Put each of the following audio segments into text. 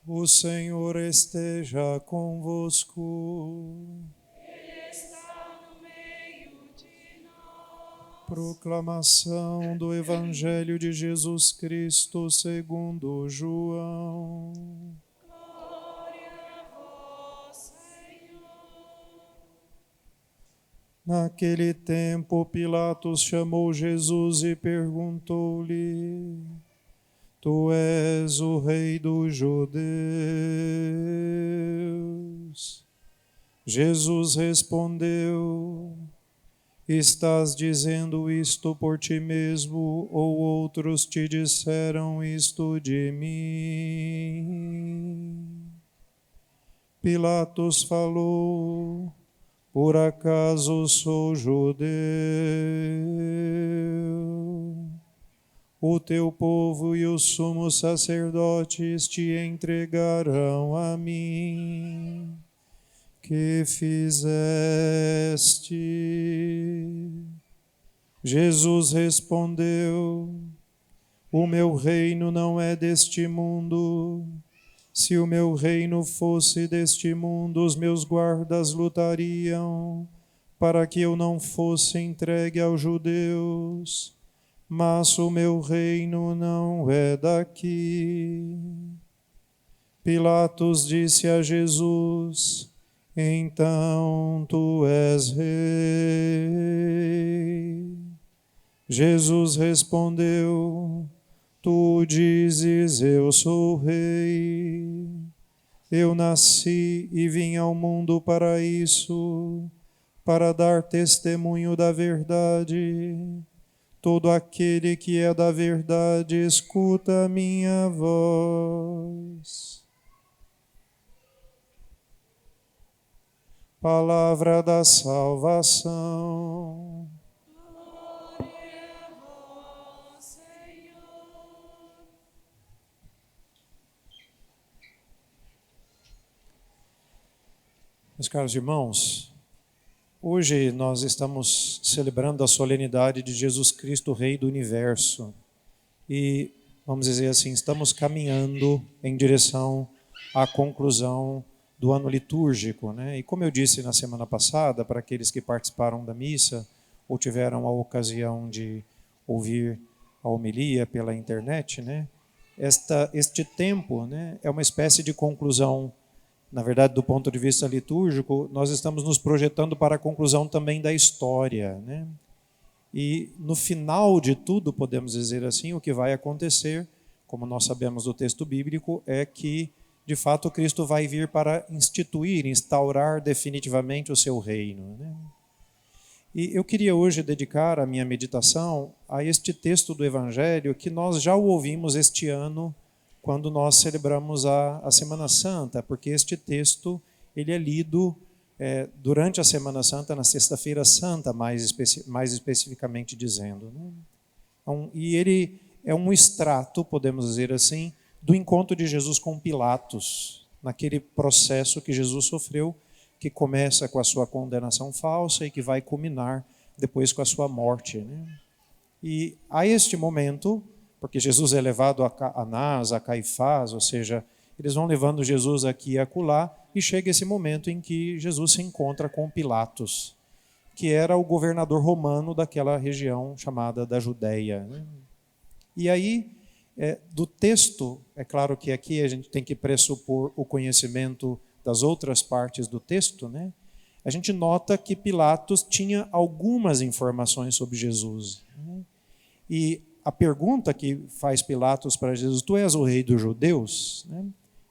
O Senhor esteja convosco. Ele está no meio de nós. Proclamação do Evangelho de Jesus Cristo segundo João. Glória a vós, Senhor. Naquele tempo, Pilatos chamou Jesus e perguntou-lhe: Tu és o rei dos judeus? Jesus respondeu: Estás dizendo isto por ti mesmo, ou outros te disseram isto de mim? Pilatos falou: Por acaso sou judeu? O teu povo e os sumos sacerdotes te entregarão a mim. Que fizeste? Jesus respondeu: O meu reino não é deste mundo. Se o meu reino fosse deste mundo, os meus guardas lutariam para que eu não fosse entregue aos judeus. Mas o meu reino não é daqui. Pilatos disse a Jesus: Então tu és rei. Jesus respondeu: Tu dizes, eu sou rei. Eu nasci e vim ao mundo para isso, para dar testemunho da verdade. Todo aquele que é da verdade escuta a minha voz. Palavra da salvação. Glória a vós, Senhor. Meus caros irmãos, hoje nós estamos celebrando a solenidade de Jesus Cristo, Rei do Universo. E, vamos dizer assim, estamos caminhando em direção à conclusão do ano litúrgico, né? E como eu disse na semana passada, para aqueles que participaram da missa ou tiveram a ocasião de ouvir a homilia pela internet, né? Este tempo, né, é uma espécie de conclusão. Na verdade, do ponto de vista litúrgico, nós estamos nos projetando para a conclusão também da história, né? E no final de tudo, podemos dizer assim, o que vai acontecer, como nós sabemos do texto bíblico, é que, de fato, Cristo vai vir para instituir, instaurar definitivamente o seu reino, né? E eu queria hoje dedicar a minha meditação a este texto do Evangelho que nós já o ouvimos este ano, quando nós celebramos a Semana Santa, porque este texto ele é lido durante a Semana Santa, na Sexta-feira Santa, mais especificamente dizendo, né? E ele é um extrato, podemos dizer assim, do encontro de Jesus com Pilatos, naquele processo que Jesus sofreu, que começa com a sua condenação falsa e que vai culminar depois com a sua morte, né? E a este momento, porque Jesus é levado a Anás, a Caifás, ou seja, eles vão levando Jesus aqui e acolá, e chega esse momento em que Jesus se encontra com Pilatos, que era o governador romano daquela região chamada da Judéia, né? E aí, do texto, é claro que aqui a gente tem que pressupor o conhecimento das outras partes do texto, né? A gente nota que Pilatos tinha algumas informações sobre Jesus, né? E a pergunta que faz Pilatos para Jesus: Tu és o rei dos judeus? Né?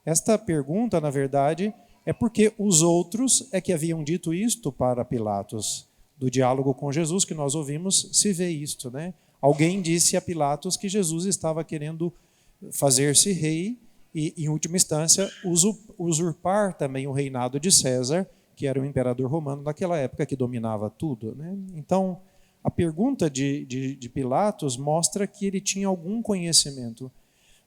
Esta pergunta, na verdade, é porque os outros é que haviam dito isto para Pilatos. Do diálogo com Jesus que nós ouvimos, se vê isto, né? Alguém disse a Pilatos que Jesus estava querendo fazer-se rei e, em última instância, usurpar também o reinado de César, que era o imperador romano daquela época, que dominava tudo, né? Então, a pergunta de Pilatos mostra que ele tinha algum conhecimento.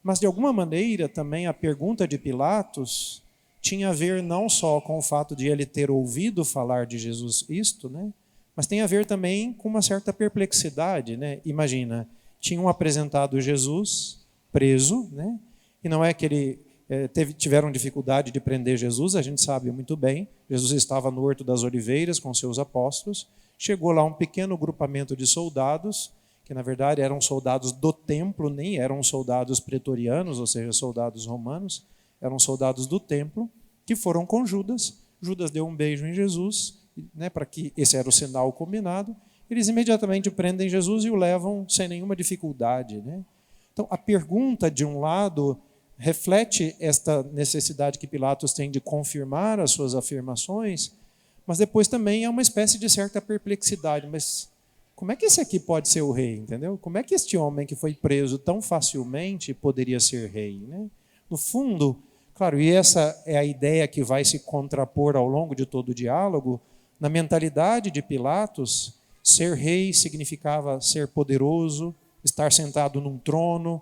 Mas, de alguma maneira, também a pergunta de Pilatos tinha a ver não só com o fato de ele ter ouvido falar de Jesus isto, né? Mas tem a ver também com uma certa perplexidade, né? Imagina, tinham apresentado Jesus preso, né? E não é que ele tiveram dificuldade de prender Jesus, a gente sabe muito bem. Jesus estava no Horto das Oliveiras com seus apóstolos. Chegou lá um pequeno grupamento de soldados, que na verdade eram soldados do templo, nem eram soldados pretorianos, ou seja, soldados romanos, eram soldados do templo, que foram com Judas. Judas deu um beijo em Jesus, né, para que esse era o sinal combinado. Eles imediatamente prendem Jesus e o levam sem nenhuma dificuldade, né? Então, a pergunta, de um lado, reflete esta necessidade que Pilatos tem de confirmar as suas afirmações, mas depois também é uma espécie de certa perplexidade. Mas como é que esse aqui pode ser o rei, entendeu? Como é que este homem que foi preso tão facilmente poderia ser rei, né? No fundo, claro, e essa é a ideia que vai se contrapor ao longo de todo o diálogo, na mentalidade de Pilatos, ser rei significava ser poderoso, estar sentado num trono,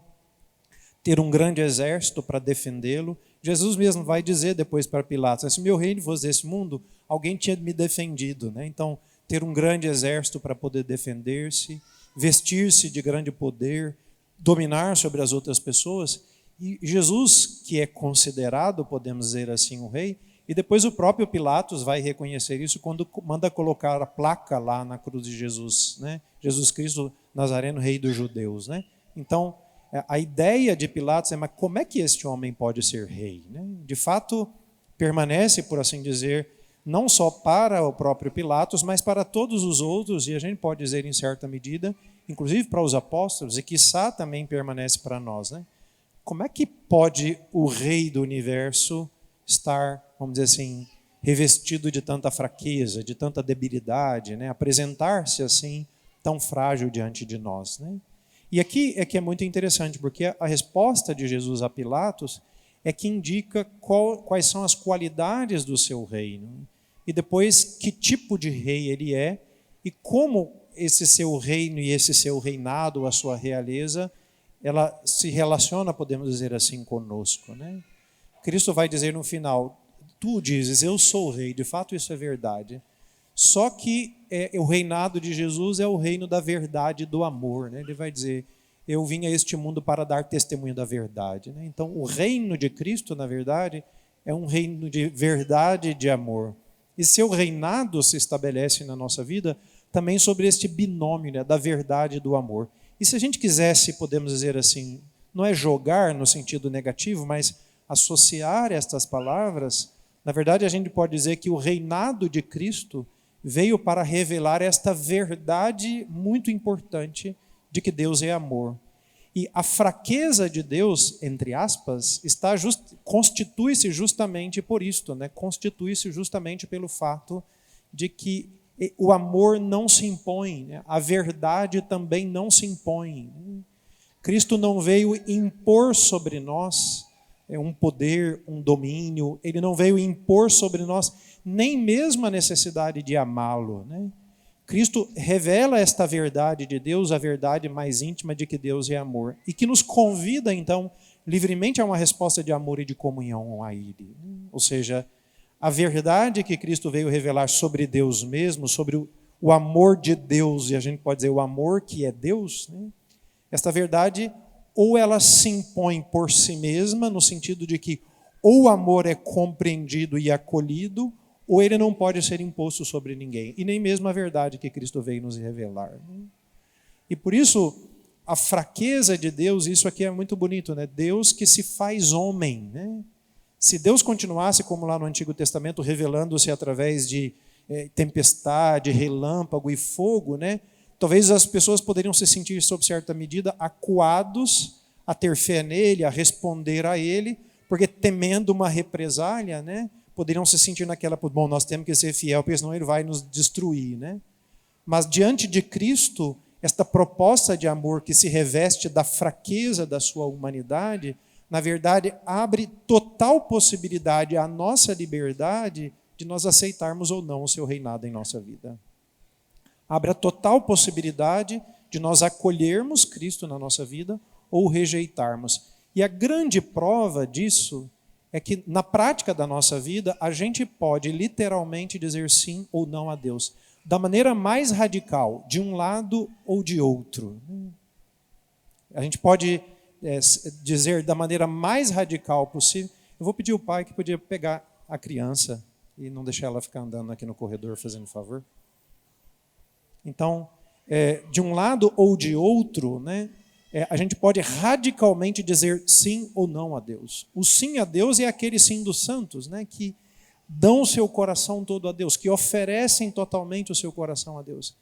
ter um grande exército para defendê-lo. Jesus mesmo vai dizer depois para Pilatos: se meu reino fosse desse mundo, alguém tinha me defendido, né? Então, ter um grande exército para poder defender-se, vestir-se de grande poder, dominar sobre as outras pessoas. E Jesus, que é considerado, podemos dizer assim, um rei, e depois o próprio Pilatos vai reconhecer isso quando manda colocar a placa lá na cruz de Jesus, né? Jesus Cristo Nazareno, rei dos judeus, né? Então, a ideia de Pilatos é: mas como é que este homem pode ser rei, né? De fato, permanece, por assim dizer, não só para o próprio Pilatos, mas para todos os outros, e a gente pode dizer em certa medida, inclusive para os apóstolos, e quiçá também permanece para nós, né? Como é que pode o rei do universo estar, vamos dizer assim, revestido de tanta fraqueza, de tanta debilidade, né? Apresentar-se assim tão frágil diante de nós, né? E aqui é que é muito interessante, porque a resposta de Jesus a Pilatos é que indica quais são as qualidades do seu reino, e depois que tipo de rei ele é, e como esse seu reino e esse seu reinado, a sua realeza, ela se relaciona, podemos dizer assim, conosco, né? Cristo vai dizer no final: tu dizes, eu sou o rei, de fato isso é verdade. Só que o reinado de Jesus é o reino da verdade e do amor, né? Ele vai dizer: eu vim a este mundo para dar testemunho da verdade, né? Então, o reino de Cristo, na verdade, é um reino de verdade e de amor. E seu reinado se estabelece na nossa vida também sobre este binômio, né, da verdade e do amor. E se a gente quisesse, podemos dizer assim, não é jogar no sentido negativo, mas associar estas palavras, na verdade a gente pode dizer que o reinado de Cristo veio para revelar esta verdade muito importante de que Deus é amor. E a fraqueza de Deus, entre aspas, constitui-se justamente por isto, né? Constitui-se justamente pelo fato de que o amor não se impõe, né? A verdade também não se impõe. Cristo não veio impor sobre nós um poder, um domínio, ele não veio impor sobre nós nem mesmo a necessidade de amá-lo, né? Cristo revela esta verdade de Deus, a verdade mais íntima de que Deus é amor, e que nos convida, então, livremente a uma resposta de amor e de comunhão a Ele. Ou seja, a verdade que Cristo veio revelar sobre Deus mesmo, sobre o amor de Deus, e a gente pode dizer o amor que é Deus, né? Esta verdade, ou ela se impõe por si mesma, no sentido de que ou o amor é compreendido e acolhido, ou ele não pode ser imposto sobre ninguém, e nem mesmo a verdade que Cristo veio nos revelar. E por isso, a fraqueza de Deus, isso aqui é muito bonito, né? Deus que se faz homem, né? Se Deus continuasse, como lá no Antigo Testamento, revelando-se através de tempestade, relâmpago e fogo, né? Talvez as pessoas poderiam se sentir, sob certa medida, acuados a ter fé nele, a responder a ele, porque temendo uma represália, né? Poderiam se sentir naquela, bom, nós temos que ser fiel, porque senão ele vai nos destruir, né? Mas diante de Cristo, esta proposta de amor que se reveste da fraqueza da sua humanidade, na verdade, abre total possibilidade à nossa liberdade de nós aceitarmos ou não o seu reinado em nossa vida. Abre a total possibilidade de nós acolhermos Cristo na nossa vida ou rejeitarmos. E a grande prova disso é que, na prática da nossa vida, a gente pode literalmente dizer sim ou não a Deus, da maneira mais radical, de um lado ou de outro. A gente pode dizer da maneira mais radical possível, eu vou pedir ao pai que podia pegar a criança e não deixar ela ficar andando aqui no corredor fazendo favor. Então, de um lado ou de outro, né, a gente pode radicalmente dizer sim ou não a Deus. O sim a Deus é aquele sim dos santos, né, que dão o seu coração todo a Deus, que oferecem totalmente o seu coração a Deus.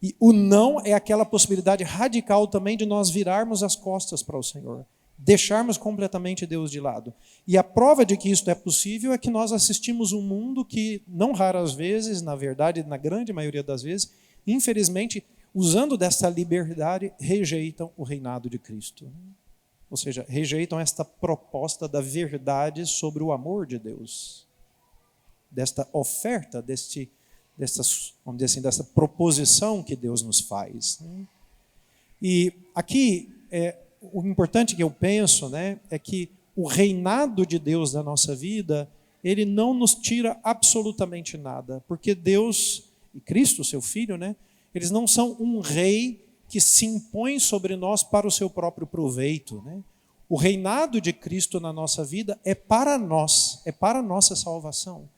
E o não é aquela possibilidade radical também de nós virarmos as costas para o Senhor, deixarmos completamente Deus de lado. E a prova de que isso é possível é que nós assistimos um mundo que, não raras vezes, na verdade, na grande maioria das vezes, infelizmente, usando dessa liberdade, rejeitam o reinado de Cristo. Ou seja, rejeitam esta proposta da verdade sobre o amor de Deus. Desta oferta, vamos dizer assim, dessa proposição que Deus nos faz. E aqui, o importante que eu penso, né, é que o reinado de Deus na nossa vida, ele não nos tira absolutamente nada, porque Deus e Cristo, seu Filho, né, eles não são um rei que se impõe sobre nós para o seu próprio proveito. Né? O reinado de Cristo na nossa vida é para nós, é para a nossa salvação.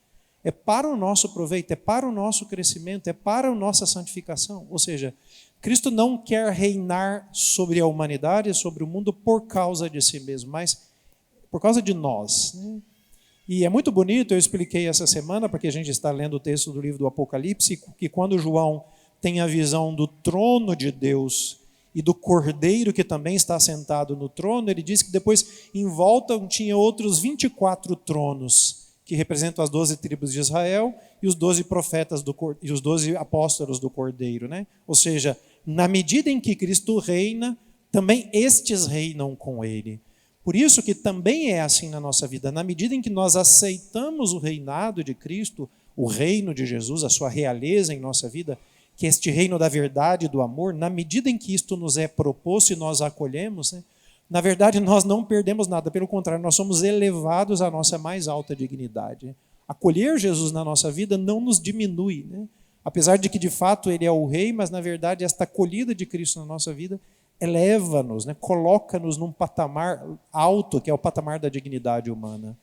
É para o nosso proveito, é para o nosso crescimento, é para a nossa santificação. Ou seja, Cristo não quer reinar sobre a humanidade, sobre o mundo por causa de si mesmo, mas por causa de nós. Né? E é muito bonito, eu expliquei essa semana, porque a gente está lendo o texto do livro do Apocalipse, que quando João tem a visão do trono de Deus e do Cordeiro que também está sentado no trono, ele diz que depois em volta tinha outros 24 tronos, que representam as 12 tribos de Israel e os 12 profetas e os 12 apóstolos do Cordeiro. Né? Ou seja, na medida em que Cristo reina, também estes reinam com ele. Por isso que também é assim na nossa vida. Na medida em que nós aceitamos o reinado de Cristo, o reino de Jesus, a sua realeza em nossa vida, que é este reino da verdade e do amor, na medida em que isto nos é proposto e nós acolhemos, né, na verdade nós não perdemos nada, pelo contrário, nós somos elevados à nossa mais alta dignidade. Acolher Jesus na nossa vida não nos diminui, né? Apesar de que de fato ele é o rei, mas na verdade esta acolhida de Cristo na nossa vida eleva-nos, né, coloca-nos num patamar alto, que é o patamar da dignidade humana.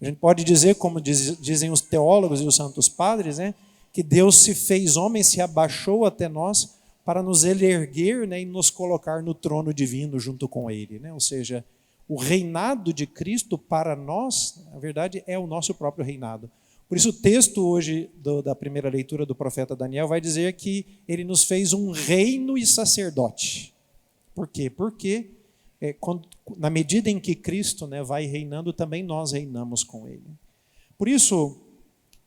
A gente pode dizer, como dizem os teólogos e os santos padres, né, que Deus se fez homem, se abaixou até nós para nos erguer, né, e nos colocar no trono divino junto com ele. Né? Ou seja, o reinado de Cristo para nós, na verdade, é o nosso próprio reinado. Por isso o texto hoje da primeira leitura do profeta Daniel vai dizer que ele nos fez um reino e sacerdote. Por quê? Porque na medida em que Cristo, né, vai reinando, também nós reinamos com ele. Por isso,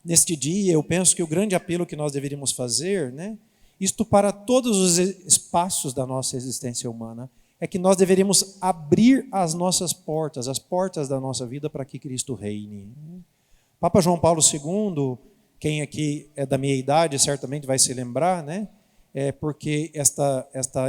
neste dia, eu penso que o grande apelo que nós deveríamos fazer, né, isto para todos os espaços da nossa existência humana, é que nós deveríamos abrir as nossas portas, as portas da nossa vida para que Cristo reine. Papa João Paulo II, quem aqui é da minha idade certamente vai se lembrar, né, porque esta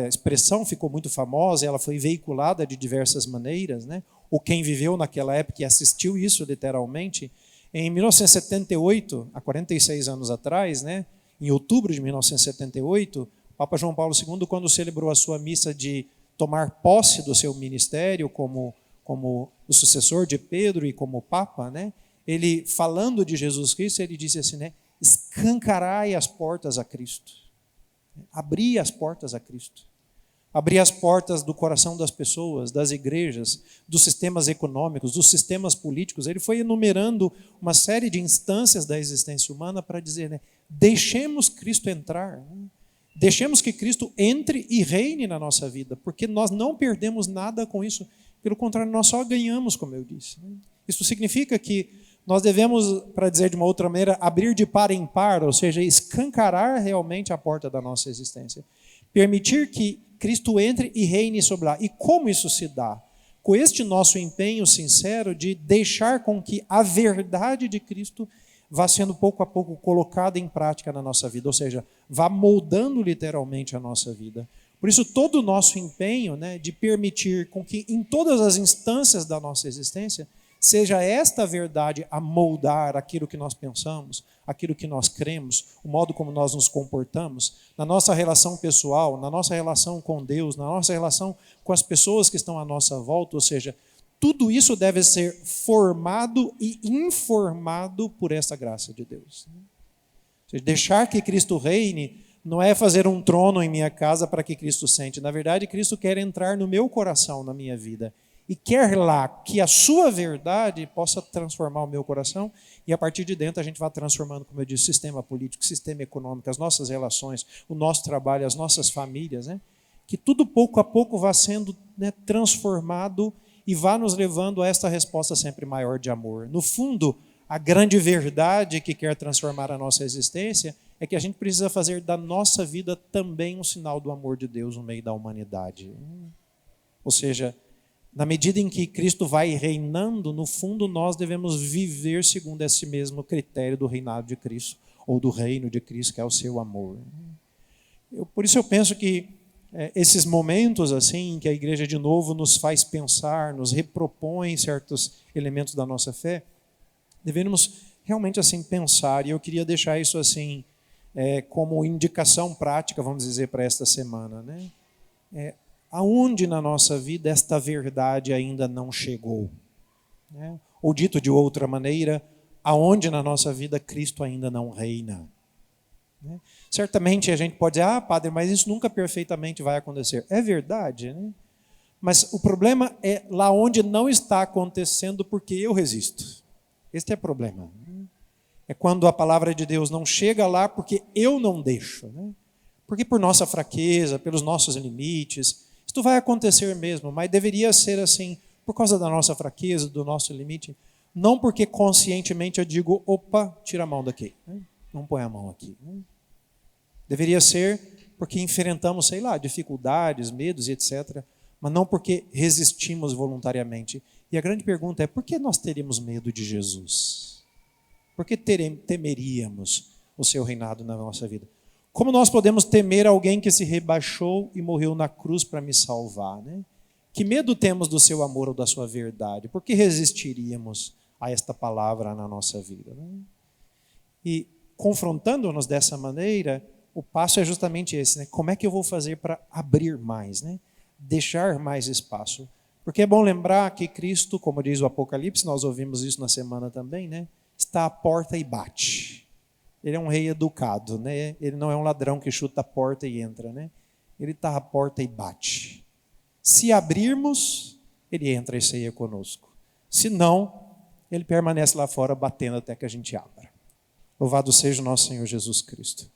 expressão ficou muito famosa, ela foi veiculada de diversas maneiras, né, ou quem viveu naquela época e assistiu isso literalmente. Em 1978, há 46 anos atrás, né, em outubro de 1978, o Papa João Paulo II, quando celebrou a sua missa de tomar posse do seu ministério como o sucessor de Pedro e como Papa, né, ele, falando de Jesus Cristo, ele disse assim, né, escancarai as portas a Cristo. Abri as portas a Cristo. Abrir as portas do coração das pessoas, das igrejas, dos sistemas econômicos, dos sistemas políticos. Ele foi enumerando uma série de instâncias da existência humana para dizer, né, deixemos Cristo entrar, né? Deixemos que Cristo entre e reine na nossa vida, porque nós não perdemos nada com isso. Pelo contrário, nós só ganhamos, como eu disse. Né? Isso significa que nós devemos, para dizer de uma outra maneira, abrir de par em par, ou seja, escancarar realmente a porta da nossa existência. Permitir que Cristo entre e reine sobre lá. E como isso se dá? Com este nosso empenho sincero de deixar com que a verdade de Cristo vá sendo pouco a pouco colocada em prática na nossa vida, ou seja, vá moldando literalmente a nossa vida. Por isso, todo o nosso empenho, né, de permitir com que em todas as instâncias da nossa existência seja esta verdade a moldar aquilo que nós pensamos, aquilo que nós cremos, o modo como nós nos comportamos, na nossa relação pessoal, na nossa relação com Deus, na nossa relação com as pessoas que estão à nossa volta, ou seja, tudo isso deve ser formado e informado por essa graça de Deus. Ou seja, deixar que Cristo reine não é fazer um trono em minha casa para que Cristo sente. Na verdade, Cristo quer entrar no meu coração, na minha vida. E quer lá que a sua verdade possa transformar o meu coração e a partir de dentro a gente vai transformando, como eu disse, o sistema político, o sistema econômico, as nossas relações, o nosso trabalho, as nossas famílias, né? Que tudo pouco a pouco vá sendo, né, transformado e vá nos levando a esta resposta sempre maior de amor. No fundo, a grande verdade que quer transformar a nossa existência é que a gente precisa fazer da nossa vida também um sinal do amor de Deus no meio da humanidade. Ou seja, na medida em que Cristo vai reinando, no fundo nós devemos viver segundo esse mesmo critério do reinado de Cristo, ou do reino de Cristo, que é o seu amor. Por isso eu penso que esses momentos assim, em que a igreja de novo nos faz pensar, nos repropõe certos elementos da nossa fé, devemos realmente assim pensar, e eu queria deixar isso assim como indicação prática, vamos dizer, para esta semana, né? Aonde na nossa vida esta verdade ainda não chegou? Né? Ou dito de outra maneira, aonde na nossa vida Cristo ainda não reina? Né? Certamente a gente pode dizer, padre, mas isso nunca perfeitamente vai acontecer. É verdade, né? Mas o problema é lá onde não está acontecendo porque eu resisto. Este é o problema. É quando a palavra de Deus não chega lá porque eu não deixo. Né? Porque por nossa fraqueza, pelos nossos limites, isto vai acontecer mesmo, mas deveria ser assim, por causa da nossa fraqueza, do nosso limite, não porque conscientemente eu digo, opa, tira a mão daqui, né? Não põe a mão aqui. Né? Deveria ser porque enfrentamos, sei lá, dificuldades, medos e etc., mas não porque resistimos voluntariamente. E a grande pergunta é, por que nós teríamos medo de Jesus? Por que temeríamos o seu reinado na nossa vida? Como nós podemos temer alguém que se rebaixou e morreu na cruz para me salvar? Né? Que medo temos do seu amor ou da sua verdade? Por que resistiríamos a esta palavra na nossa vida? Né? E confrontando-nos dessa maneira, o passo é justamente esse. Né? Como é que eu vou fazer para abrir mais? Né? Deixar mais espaço? Porque é bom lembrar que Cristo, como diz o Apocalipse, nós ouvimos isso na semana também, né? Está à porta e bate. Ele é um rei educado, né? Ele não é um ladrão que chuta a porta e entra, né? Ele está à porta e bate. Se abrirmos, ele entra e ceia conosco. Se não, ele permanece lá fora batendo até que a gente abra. Louvado seja o nosso Senhor Jesus Cristo.